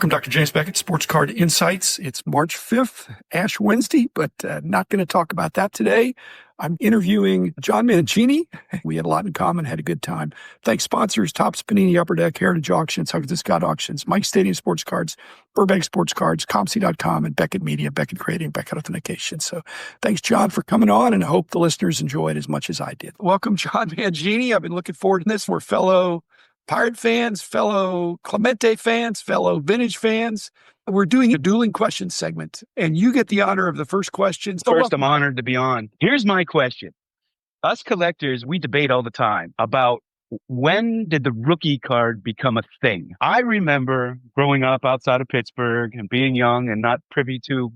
Welcome, Dr. James Beckett, Sports Card Insights. It's March 5th, Ash Wednesday, but not going to talk about that today. I'm interviewing John Mancini. We had a lot in common, had a good time. Thanks sponsors, Topps, Panini, Upper Deck, Heritage Auctions, Huggins Scott Auctions, Mike Stadium Sports Cards, Burbank Sports Cards, ComC.com, and Beckett Media, Beckett Creating, Beckett Authentication. So thanks, John, for coming on, and I hope the listeners enjoyed as much as I did. Welcome, John Mangini. I've been looking forward to this. We're fellow Pirate fans, fellow Clemente fans, fellow Vintage fans. We're doing a dueling questions segment, and you get the honor of the first question. First, I'm honored to be on. Here's my question. Us collectors, we debate all the time about when did the rookie card become a thing? I remember growing up outside of Pittsburgh and being young and not privy to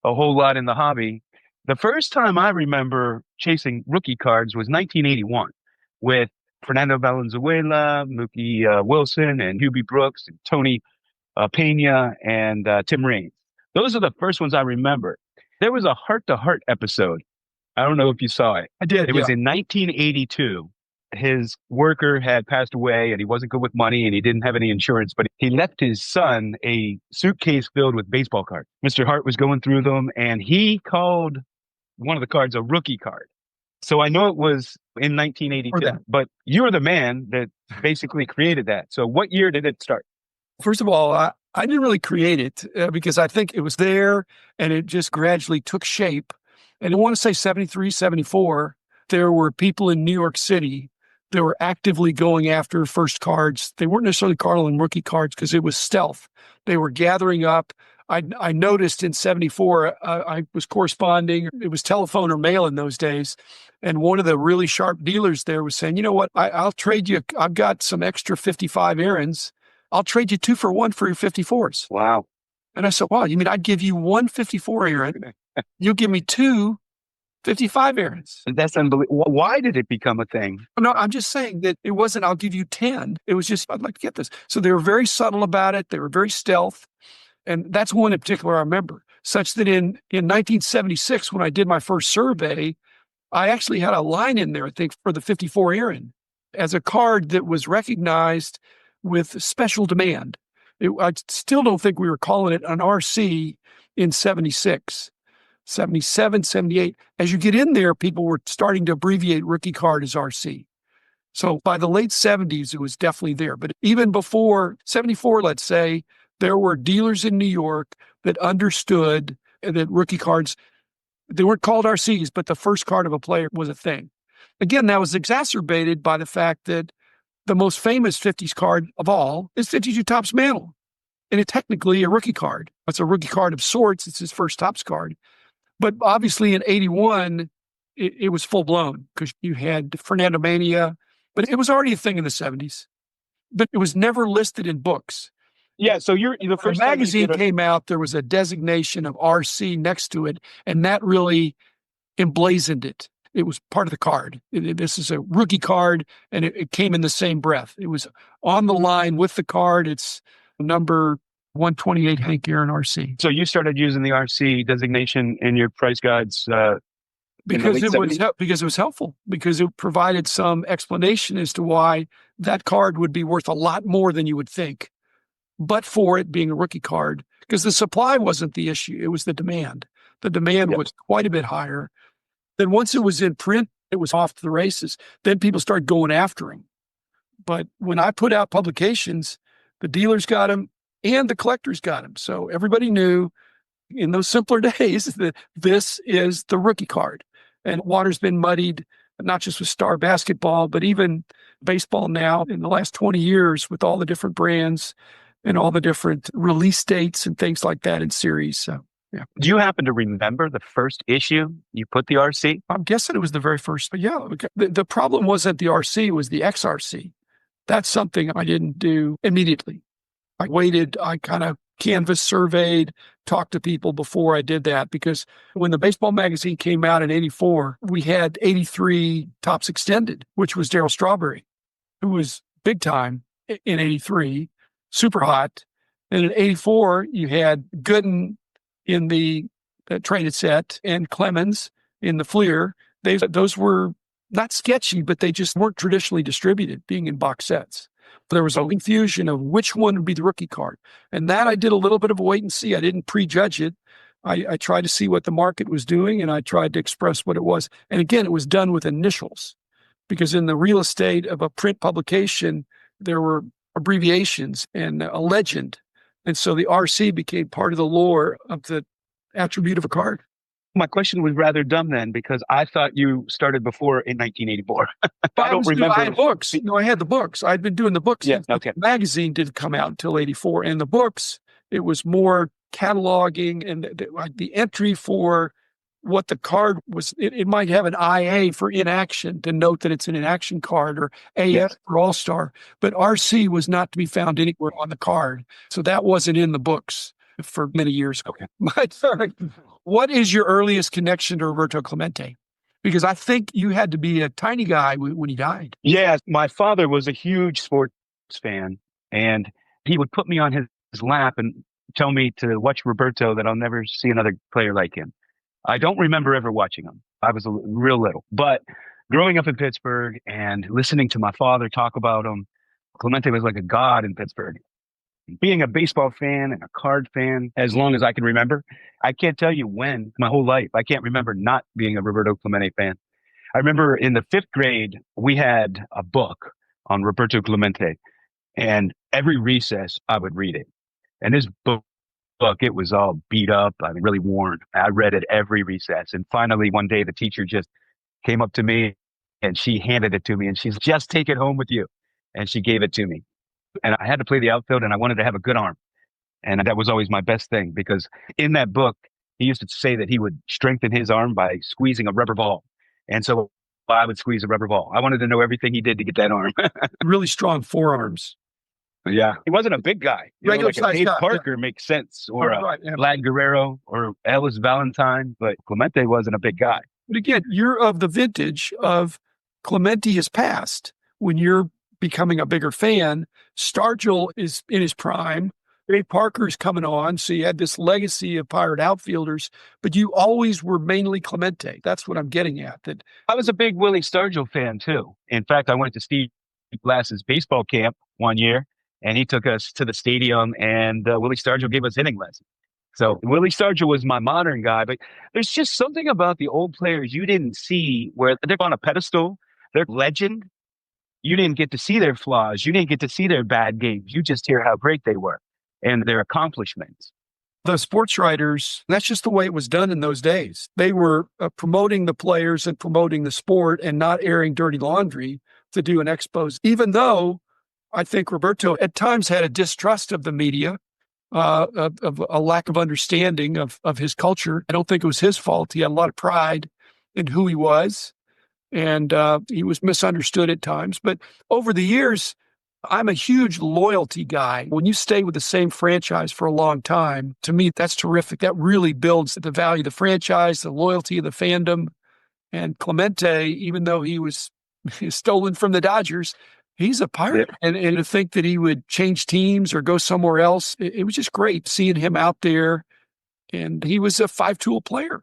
a whole lot in the hobby. The first time I remember chasing rookie cards was 1981 with Fernando Valenzuela, Mookie Wilson, and Hubie Brooks, and Tony Pena, and Tim Raines. Those are the first ones I remember. There was a heart-to-heart episode. I don't know if you saw it. I did. It was in 1982. His worker had passed away, and he wasn't good with money, and he didn't have any insurance, but he left his son a suitcase filled with baseball cards. Mr. Hart was going through them, and he called one of the cards a rookie card. So I know it was in 1982, but you're the man that basically created that. So what year did it start? First of all, I didn't really create it because I think it was there and it just gradually took shape. And I want to say 73, 74, there were people in New York City that were actively going after first cards. They weren't necessarily calling rookie cards because it was stealth. They were gathering up. I noticed in 74, I was corresponding. It was telephone or mail in those days. And one of the really sharp dealers there was saying, you know what, I'll trade you. I've got some extra 55 errands. I'll trade you 2 for 1 for your 54s. Wow. And I said, wow, you mean I'd give you 1 54 errand? You'll give me 2 55 errands. That's unbelievable. Why did it become a thing? No, I'm just saying that it wasn't, I'll give you 10. It was just, I'd like to get this. So they were very subtle about it. They were very stealth. And that's one in particular I remember, such that in 1976, when I did my first survey, I actually had a line in there, I think, for the 54 errand as a card that was recognized with special demand. I still don't think we were calling it an RC in 76, 77, 78. As you get in there, people were starting to abbreviate rookie card as RC. So by the late 70s, it was definitely there. But even before 74, let's say, there were dealers in New York that understood that rookie cards, they weren't called RCs, but the first card of a player was a thing. Again, that was exacerbated by the fact that the most famous 50s card of all is 52 Topps Mantle. And it's technically a rookie card. It's a rookie card of sorts. It's his first Topps card. But obviously in 81, it was full blown because you had Fernando Mania, but it was already a thing in the 70s. But it was never listed in books. Yeah, so you're the first. The magazine came out, there was a designation of RC next to it, and that really emblazoned it. It was part of the card. This is a rookie card, and it came in the same breath. It was on the line with the card. It's number 128 Hank Aaron RC. So you started using the RC designation in your price guides because it was helpful, because it provided some explanation as to why that card would be worth a lot more than you would think, but for it being a rookie card, because the supply wasn't the issue. It was the demand. The demand was quite a bit higher. Then once it was in print, it was off to the races. Then people started going after him. But when I put out publications, the dealers got him and the collectors got him. So everybody knew in those simpler days that this is the rookie card. And water's been muddied, not just with star basketball, but even baseball now in the last 20 years with all the different brands and all the different release dates and things like that in series. So, yeah. Do you happen to remember the first issue you put the RC? I'm guessing it was the very first, but yeah, the problem wasn't the RC, it was the XRC. That's something I didn't do immediately. I waited, I kind of canvassed, surveyed, talked to people before I did that, because when the baseball magazine came out in 84, we had 83 Topps Extended, which was Darryl Strawberry, who was big time in 83. Super hot. And in 84, you had Gooden in the traded set and Clemens in the Fleer. Those were not sketchy, but they just weren't traditionally distributed, being in box sets. There was a confusion of which one would be the rookie card. And that I did a little bit of a wait and see. I didn't prejudge it. I tried to see what the market was doing, and I tried to express what it was. And again, it was done with initials, because in the real estate of a print publication, there were abbreviations and a legend. And so the RC became part of the lore of the attribute of a card. My question was rather dumb then, because I thought you started before in 1984. I don't remember. I had books. No, I had the books. I'd been doing the books. Yeah, okay. The magazine didn't come out until 84. And the books, it was more cataloging and the entry for what the card was. It might have an IA for inaction to note that it's an inaction card, or AS for All-Star. But RC was not to be found anywhere on the card. So that wasn't in the books for many years. Okay. But what is your earliest connection to Roberto Clemente? Because I think you had to be a tiny guy when he died. Yeah, my father was a huge sports fan, and he would put me on his lap and tell me to watch Roberto, that I'll never see another player like him. I don't remember ever watching him. I was real little. But growing up in Pittsburgh and listening to my father talk about him, Clemente was like a god in Pittsburgh. Being a baseball fan and a card fan as long as I can remember, I can't tell you when, my whole life, I can't remember not being a Roberto Clemente fan. I remember in the 5th grade, we had a book on Roberto Clemente, and every recess I would read it. And this book, it was all beat up, really worn. I read it every recess. And finally, one day, the teacher just came up to me and she handed it to me, and she's, "Just take it home with you." And she gave it to me. And I had to play the outfield, and I wanted to have a good arm. And that was always my best thing, because in that book, he used to say that he would strengthen his arm by squeezing a rubber ball. And so I would squeeze a rubber ball. I wanted to know everything he did to get that arm. Really strong forearms. Yeah. He wasn't a big guy. Regular like size Dave guy, Parker makes sense, or yeah. Vlad Guerrero, or Ellis Valentine, but Clemente wasn't a big guy. But again, you're of the vintage of Clemente has passed. When you're becoming a bigger fan, Stargell is in his prime. Dave Parker's coming on. So you had this legacy of Pirate outfielders, but you always were mainly Clemente. That's what I'm getting at. That I was a big Willie Stargell fan too. In fact, I went to Steve Glass's baseball camp one year, and he took us to the stadium, and Willie Stargell gave us hitting lessons. So Willie Stargell was my modern guy, but there's just something about the old players you didn't see, where they're on a pedestal, they're legend. You didn't get to see their flaws. You didn't get to see their bad games. You just hear how great they were and their accomplishments. The sports writers, that's just the way it was done in those days. They were promoting the players and promoting the sport, and not airing dirty laundry to do an expose. Even though I think Roberto at times had a distrust of the media, of a lack of understanding of his culture. I don't think it was his fault. He had a lot of pride in who he was, and he was misunderstood at times. But over the years, I'm a huge loyalty guy. When you stay with the same franchise for a long time, to me, that's terrific. That really builds the value of the franchise, the loyalty of the fandom. And Clemente, even though he was stolen from the Dodgers, he's a Pirate. Yeah. And to think that he would change teams or go somewhere else, it was just great seeing him out there. And he was a 5-tool player.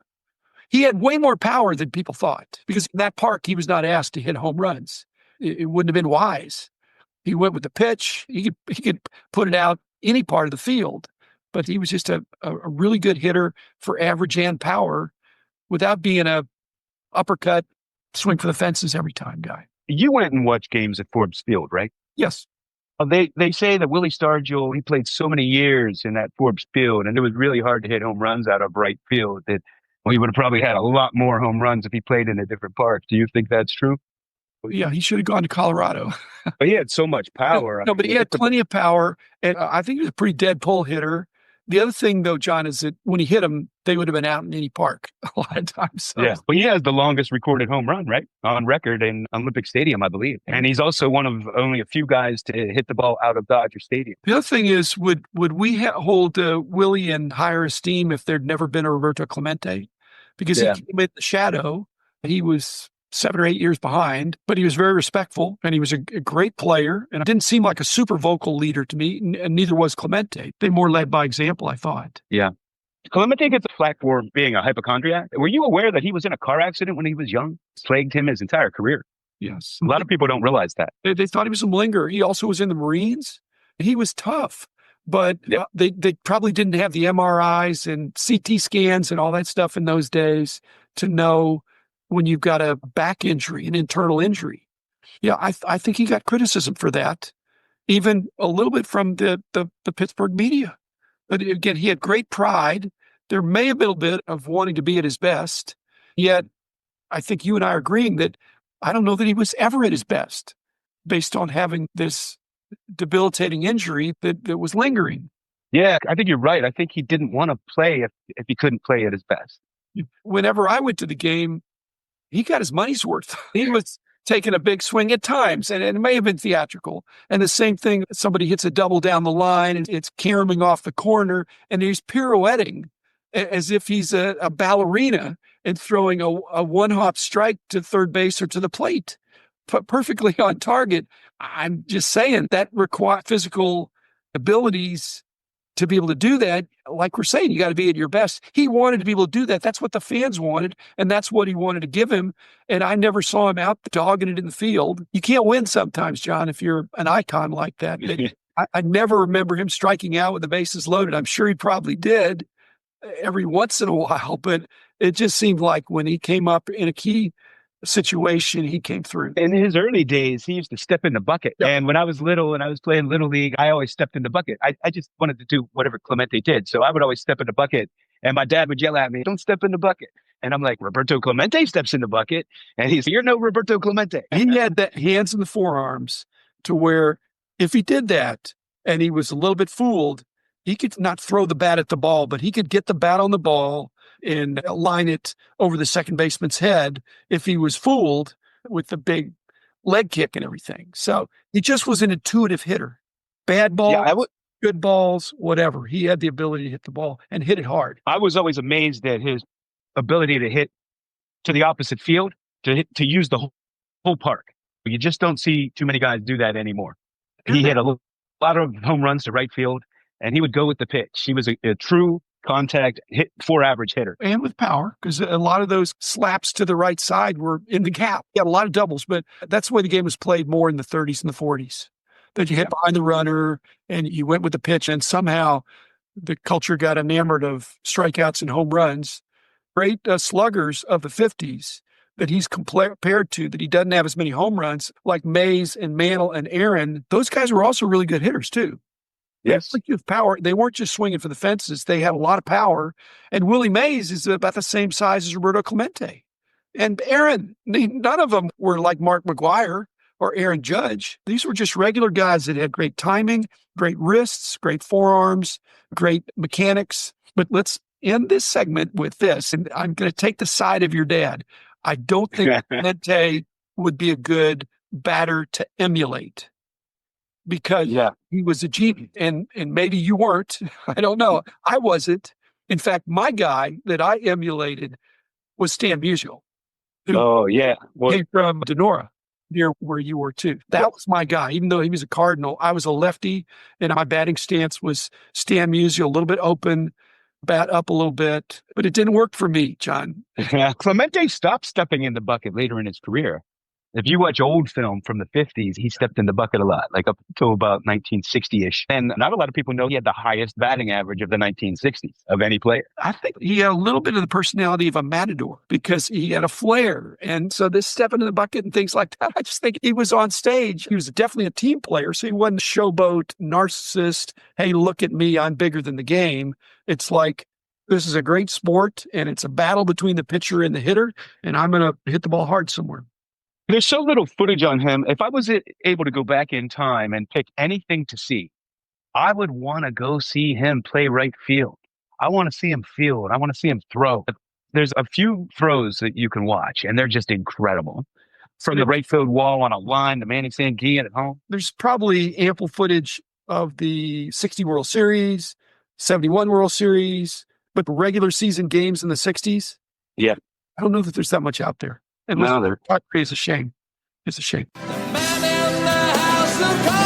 He had way more power than people thought, because in that park, he was not asked to hit home runs. It wouldn't have been wise. He went with the pitch. He could put it out any part of the field, but he was just a really good hitter for average and power, without being a uppercut, swing for the fences every time guy. You went and watched games at Forbes Field, right? Yes. They say that Willie Stargell, he played so many years in that Forbes Field, and it was really hard to hit home runs out of right field, that he would have probably had a lot more home runs if he played in a different park. Do you think that's true? Yeah, he should have gone to Colorado. But he had so much power. No, but he had plenty of power, and I think he was a pretty dead pull hitter. The other thing, though, John, is that when he hit them, they would have been out in any park a lot of times. So. Yeah, well, he has the longest recorded home run, right, on record in Olympic Stadium, I believe. And he's also one of only a few guys to hit the ball out of Dodger Stadium. The other thing is, would we hold Willie in higher esteem if there'd never been a Roberto Clemente? Because he came in the shadow. He was 7 or 8 years behind, but he was very respectful, and he was a great player, and didn't seem like a super vocal leader to me, and neither was Clemente. They more led by example, I thought. Yeah. Clemente gets a flack for being a hypochondriac. Were you aware that he was in a car accident when he was young? Plagued him his entire career. Yes. A lot of people don't realize that. They thought he was a malingerer. He also was in the Marines. He was tough, but Yep. they probably didn't have the MRIs and CT scans and all that stuff in those days to know when you've got a back injury, an internal injury. Yeah, I think he got criticism for that, even a little bit from the Pittsburgh media. But again, he had great pride. There may have been a bit of wanting to be at his best, yet I think you and I are agreeing that I don't know that he was ever at his best based on having this debilitating injury that was lingering. Yeah, I think you're right. I think he didn't want to play if he couldn't play at his best. Whenever I went to the game, he got his money's worth. He was taking a big swing at times, and it may have been theatrical. And the same thing, somebody hits a double down the line, and it's caroming off the corner, and he's pirouetting as if he's a ballerina and throwing a one-hop strike to third base or to the plate, perfectly on target. I'm just saying that require physical abilities to be able to do that. Like we're saying, you got to be at your best. He wanted to be able to do that. That's what the fans wanted, and that's what he wanted to give him. And I never saw him out dogging it in the field. You can't win sometimes, John, if you're an icon like that. I never remember him striking out with the bases loaded. I'm sure he probably did every once in a while, but it just seemed like when he came up in a key situation, he came through. In his early days, he used to step in the bucket. Yep. And when I was little and I was playing Little League, I always stepped in the bucket. I just wanted to do whatever Clemente did. So I would always step in the bucket. And my dad would yell at me, "Don't step in the bucket." And I'm like, "Roberto Clemente steps in the bucket." And he's, "You're no Roberto Clemente." He had the hands and the forearms to where if he did that and he was a little bit fooled, he could not throw the bat at the ball, but he could get the bat on the ball and line it over the second baseman's head if he was fooled with the big leg kick and everything. So he just was an intuitive hitter. Bad balls, good balls, whatever. He had the ability to hit the ball and hit it hard. I was always amazed at his ability to hit to the opposite field, to use the whole park. You just don't see too many guys do that anymore. He hit a lot of home runs to right field, and he would go with the pitch. He was a true contact hit for average hitter. And with power, because a lot of those slaps to the right side were in the gap. He had a lot of doubles, but that's the way the game was played more in the 30s and the 40s. That you hit behind the runner and you went with the pitch, and somehow the culture got enamored of strikeouts and home runs. Great sluggers of the 50s that he's compared to, that he doesn't have as many home runs, like Mays and Mantle and Aaron. Those guys were also really good hitters too. Yes. Like you have power. They weren't just swinging for the fences. They had a lot of power. And Willie Mays is about the same size as Roberto Clemente. And Aaron, none of them were like Mark McGwire or Aaron Judge. These were just regular guys that had great timing, great wrists, great forearms, great mechanics. But let's end this segment with this. And I'm going to take the side of your dad. I don't think Clemente would be a good batter to emulate, because he was a genius, and maybe you weren't. I don't know. I wasn't. In fact, my guy that I emulated was Stan Musial. Came from Denora, near where you were too. That was my guy. Even though he was a Cardinal, I was a lefty, and my batting stance was Stan Musial, a little bit open, bat up a little bit. But it didn't work for me, John. Clemente stopped stepping in the bucket later in his career. If you watch old film from the 50s, he stepped in the bucket a lot, like up until about 1960-ish. And not a lot of people know he had the highest batting average of the 1960s of any player. I think he had a little bit of the personality of a matador because he had a flair. And so this stepping in the bucket and things like that, I just think he was on stage. He was definitely a team player. So he wasn't a showboat, narcissist. Hey, look at me, I'm bigger than the game. It's like, this is a great sport, and it's a battle between the pitcher and the hitter, and I'm going to hit the ball hard somewhere. There's so little footage on him. If I was able to go back in time and pick anything to see, I would want to go see him play right field. I want to see him field. I want to see him throw. There's a few throws that you can watch, and they're just incredible. From the right field wall on a line to Manny Sanguillen at home. There's probably ample footage of the 60 World Series, 71 World Series, but regular season games in the 60s. Yeah. I don't know that there's that much out there. And no, it's a shame. It's a shame. The man in the house of cards.